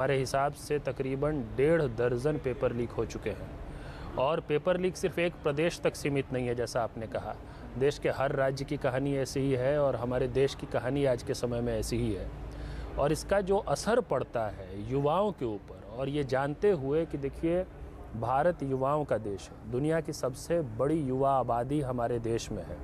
हमारे हिसाब से तकरीबन 1.5 दर्जन पेपर लीक हो चुके हैं। और पेपर लीक सिर्फ एक प्रदेश तक सीमित नहीं है, जैसा आपने कहा। देश के हर राज्य की कहानी ऐसी ही है और हमारे देश की कहानी आज के समय में ऐसी ही है। और इसका जो असर पड़ता है युवाओं के ऊपर, और ये जानते हुए कि देखिए भारत युवाओं का देश है, दुनिया की सबसे बड़ी युवा आबादी हमारे देश में है।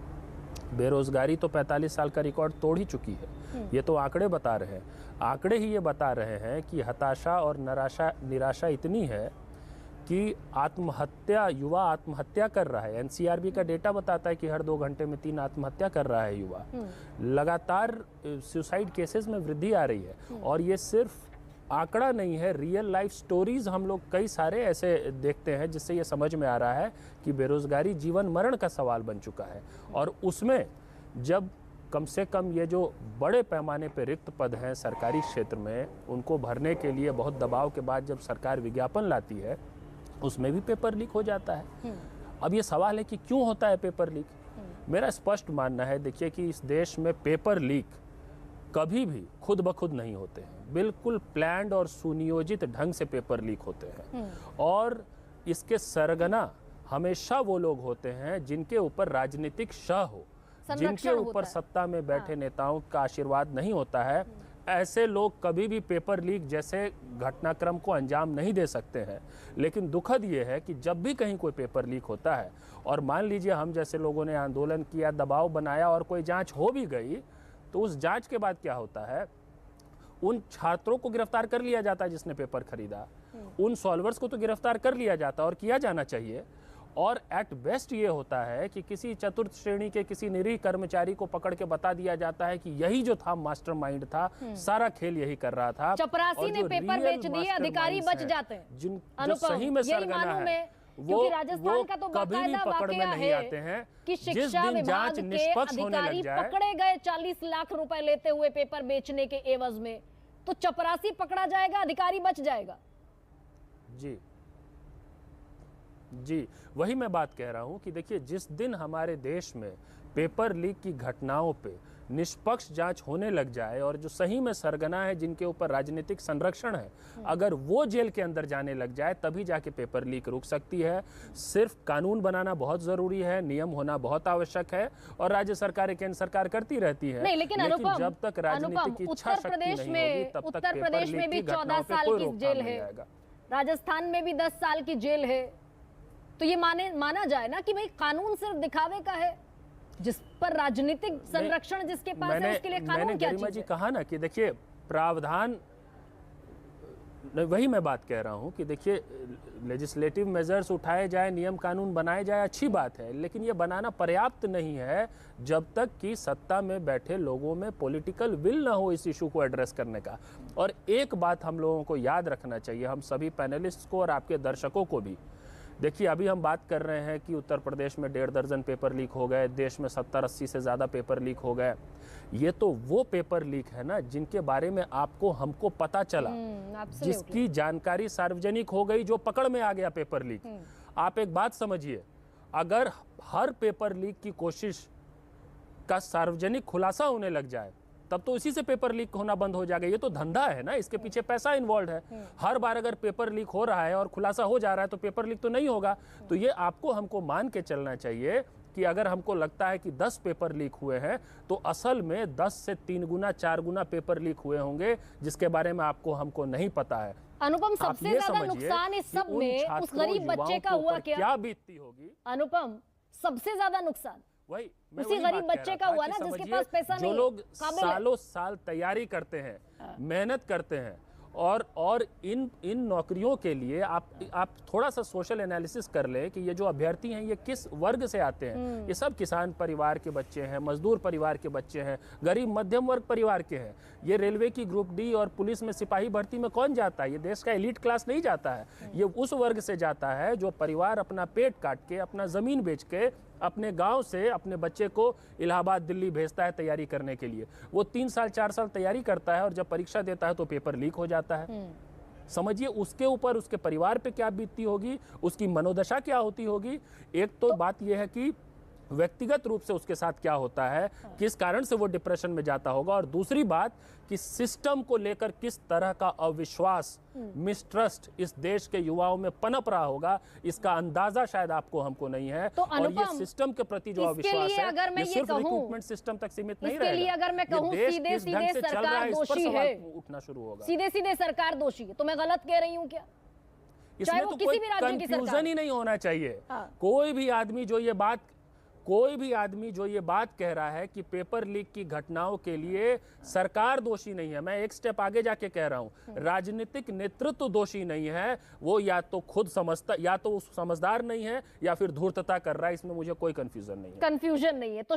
बेरोज़गारी तो 45 साल का रिकॉर्ड तोड़ ही चुकी है। ये तो आंकड़े बता रहे हैं। आंकड़े ही ये बता रहे हैं कि हताशा और निराशा इतनी है कि युवा आत्महत्या कर रहा है। एनसीआरबी का डेटा बताता है कि हर 2 घंटे में 3 आत्महत्या कर रहा है युवा। लगातार सुसाइड केसेस में वृद्धि आ रही है। और ये सिर्फ आंकड़ा नहीं है, रियल लाइफ स्टोरीज हम लोग कई सारे ऐसे देखते हैं जिससे ये समझ में आ रहा है कि बेरोजगारी जीवन मरण का सवाल बन चुका है। और उसमें जब कम से कम ये जो बड़े पैमाने पर रिक्त पद हैं सरकारी क्षेत्र में, उनको भरने के लिए बहुत दबाव के बाद जब सरकार विज्ञापन लाती है, उसमें भी पेपर लीक हो जाता है। अब ये सवाल है कि क्यों होता है पेपर लीक। मेरा स्पष्ट मानना है, देखिए कि इस देश में पेपर लीक कभी भी खुद ब खुद नहीं होते हैं। बिल्कुल प्लान्ड और सुनियोजित ढंग से पेपर लीक होते हैं। और इसके सरगना हमेशा वो लोग होते हैं जिनके ऊपर राजनीतिक शह हो, जिनके ऊपर सत्ता में बैठे नेताओं का आशीर्वाद नहीं होता है। ऐसे लोग कभी भी पेपर लीक जैसे घटनाक्रम को अंजाम नहीं दे सकते हैं। लेकिन दुखद ये है कि जब भी कहीं कोई पेपर लीक होता है, और मान लीजिए हम जैसे लोगों ने आंदोलन किया, दबाव बनाया और कोई जांच हो भी गई, तो उस जांच के बाद क्या होता है, उन छात्रों को गिरफ्तार कर लिया जाता है जिसने पेपर खरीदा, उन सॉल्वर्स को तो गिरफ्तार कर लिया जाता और किया जाना चाहिए। और एट बेस्ट ये होता है कि किसी चतुर्थ श्रेणी के किसी निरीह कर्मचारी को पकड़ के बता दिया जाता है कि यही जो था मास्टरमाइंड था, सारा खेल यही कर रहा था। चपरासी ने पेपर बेच दिए, अधिकारी बच जाते हैं। जो सही में सरगना है क्योंकि राजस्थान का तो कभी भी पकड़ में नहीं आते हैं कि शिक्षा विभाग के अधिकारी पकड़े गए 40 लाख रुपए लेते हुए पेपर बेचने के एवज में, तो चपरासी पकड़ा जाएगा, अधिकारी बच जाएगा। जी, वही मैं बात कह रहा हूं कि देखिए जिस दिन हमारे देश में पेपर लीक की घटनाओं पे निष्पक्ष जांच होने लग जाए, और जो सही में सरगना है, जिनके ऊपर राजनीतिक संरक्षण है, अगर वो जेल के अंदर जाने लग जाए, तभी जाके पेपर लीक रुक सकती है। सिर्फ कानून बनाना बहुत जरूरी है, नियम होना बहुत आवश्यक है, और राज्य सरकार, केंद्र सरकार करती रहती है। नहीं, लेकिन जब तक राजनीतिक इच्छा शक्ति नहीं होगी, तब तक उत्तर प्रदेश में भी 14 साल की जेल है, राजस्थान में भी 10 साल की जेल है। तो ये माना जाए ना कि भाई कानून सिर्फ दिखावे का है, जिस पर राजनीतिक संरक्षण जिसके पास है उसके लिए कानून क्या चीज है? जी कहा ना कि देखिए प्रावधान, वही मैं बात कह रहा हूं कि देखिए लेजिस्लेटिव मेजर्स उठाए जाए, नियम कानून बनाए जाए, अच्छी बात है, लेकिन ये बनाना पर्याप्त नहीं है जब तक कि सत्ता में बैठे लोगों में पॉलिटिकल विल ना हो इस इशू को एड्रेस करने का। और एक बात हम लोगों को याद रखना चाहिए, हम सभी पैनलिस्ट को और आपके दर्शकों को भी। देखिए अभी हम बात कर रहे हैं कि उत्तर प्रदेश में 1.5 दर्जन पेपर लीक हो गए, देश में 70-80 से ज़्यादा पेपर लीक हो गए। ये तो वो पेपर लीक है ना जिनके बारे में आपको हमको पता चला, जिसकी जानकारी सार्वजनिक हो गई, जो पकड़ में आ गया पेपर लीक। आप एक बात समझिए, अगर हर पेपर लीक की कोशिश का सार्वजनिक खुलासा होने लग जाए, तब तो इसी से पेपर लीक होना बंद हो जाएगा। ये तो धंधा है ना, इसके पीछे पैसा इन्वॉल्व है। हर बार अगर पेपर लीक हो रहा है और खुलासा हो जा रहा है तो पेपर लीक तो नहीं होगा। तो ये आपको हमको मान के चलना चाहिए कि अगर हमको लगता है कि 10 पेपर लीक हुए हैं, तो असल में 10 से 3 गुना 4 गुना पेपर लीक हुए होंगे, जिसके बारे में आपको हमको नहीं पता है। अनुपम, सबसे ज्यादा नुकसान इस सब में उस गरीब बच्चे का हुआ क्या बीतती होगी? अनुपम, सबसे ज्यादा नुकसान वही उसी गरीब बच्चे का हुआ ना जिसके पास पैसा नहीं है। जो लोग सालों साल तैयारी करते हैं, मेहनत करते हैं, और इन नौकरियों के लिए आप थोड़ा सा सोशल एनालिसिस कर लें कि ये जो अभ्यर्थी हैं ये किस वर्ग से आते हैं। ये सब किसान परिवार के बच्चे हैं, मजदूर परिवार के बच्चे हैं, गरीब मध्यम वर्ग परिवार के हैं। ये रेलवे की ग्रुप डी और पुलिस में सिपाही भर्ती में कौन जाता है? ये देश का एलीट क्लास नहीं जाता है। ये उस वर्ग से जाता है जो परिवार अपना पेट काट के, अपना जमीन बेच के, अपने गांव से अपने बच्चे को इलाहाबाद दिल्ली भेजता है तैयारी करने के लिए। वो 3 साल 4 साल तैयारी करता है और जब परीक्षा देता है तो पेपर लीक हो जाता है। समझिए उसके ऊपर, उसके परिवार पे क्या बीतती होगी, उसकी मनोदशा क्या होती होगी। एक तो बात यह है कि व्यक्तिगत रूप से उसके साथ क्या होता है, किस कारण से वो डिप्रेशन में जाता होगा, और दूसरी बात कि सिस्टम को लेकर किस तरह का अविश्वास, मिसट्रस्ट इस देश के युवाओं में पनप रहा होगा, इसका अंदाजा शायद आपको हमको नहीं है। तो और ये सिस्टम के प्रति जो अविश्वास है, अगर मैं ये सिर्फ रिक्रूटमेंट सिस्टम तक सीमित नहीं रहेगा। इसके लिए अगर मैं कहूं सीधे सीधे सरकार दोषी है, उठना शुरू होगा, सीधे सीधे सरकार दोषी है, तो मैं गलत कह रही हूं क्या? इसमें तो कोई कंफ्यूजन ही नहीं होना चाहिए। कोई भी आदमी जो ये बात कह रहा है कि पेपर लीक की घटनाओं के लिए सरकार दोषी नहीं है, मैं एक स्टेप आगे जाके कह रहा हूं, राजनीतिक नेतृत्व दोषी नहीं है। वो या तो खुद समझदार नहीं है या फिर धूर्तता कर रहा है, इसमें मुझे कोई कंफ्यूजन नहीं है। कंफ्यूजन नहीं है तो